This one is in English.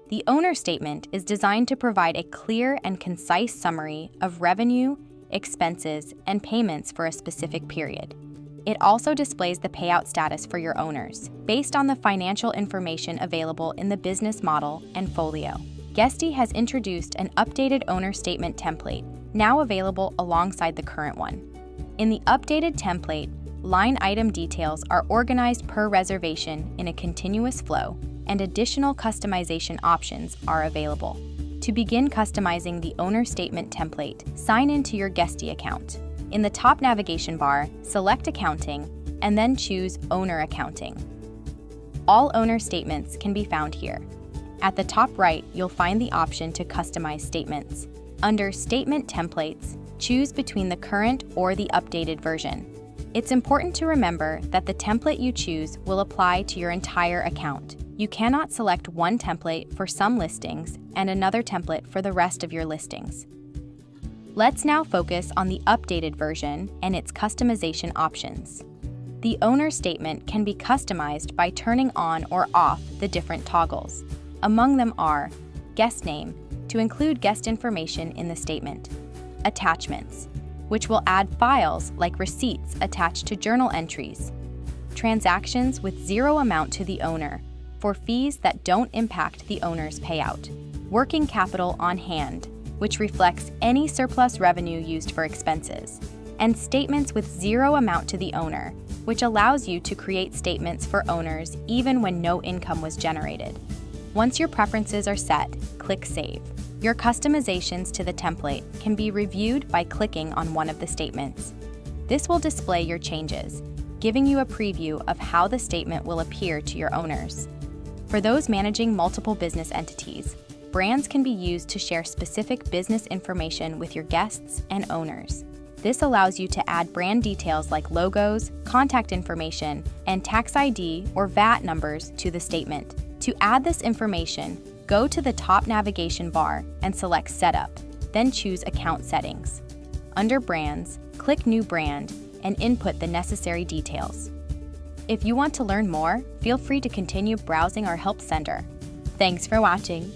The owner statement is designed to provide a clear and concise summary of revenue, expenses, and payments for a specific period. It also displays the payout status for your owners, based on the financial information available in the business model and folio. Guesty has introduced an updated owner statement template, now available alongside the current one. In the updated template, line item details are organized per reservation in a continuous flow, and additional customization options are available. To begin customizing the owner statement template, sign into your Guesty account. In the top navigation bar, select Accounting, and then choose Owner Accounting. All owner statements can be found here. At the top right, you'll find the option to customize statements. Under Statement Templates, choose between the current or the updated version. It's important to remember that the template you choose will apply to your entire account. You cannot select one template for some listings and another template for the rest of your listings. Let's now focus on the updated version and its customization options. The owner statement can be customized by turning on or off the different toggles. Among them are Guest Name, to include guest information in the statement; Attachments, which will add files like receipts attached to journal entries; Transactions with zero amount to the owner, for fees that don't impact the owner's payout; Working Capital on Hand, which reflects any surplus revenue used for expenses; and Statements with zero amount to the owner, which allows you to create statements for owners even when no income was generated. Once your preferences are set, click Save. Your customizations to the template can be reviewed by clicking on one of the statements. This will display your changes, giving you a preview of how the statement will appear to your owners. For those managing multiple business entities, brands can be used to share specific business information with your guests and owners. This allows you to add brand details like logos, contact information, and tax ID or VAT numbers to the statement. To add this information, go to the top navigation bar and select Setup, then choose Account Settings. Under Brands, click New Brand and input the necessary details. If you want to learn more, feel free to continue browsing our Help Center. Thanks for watching.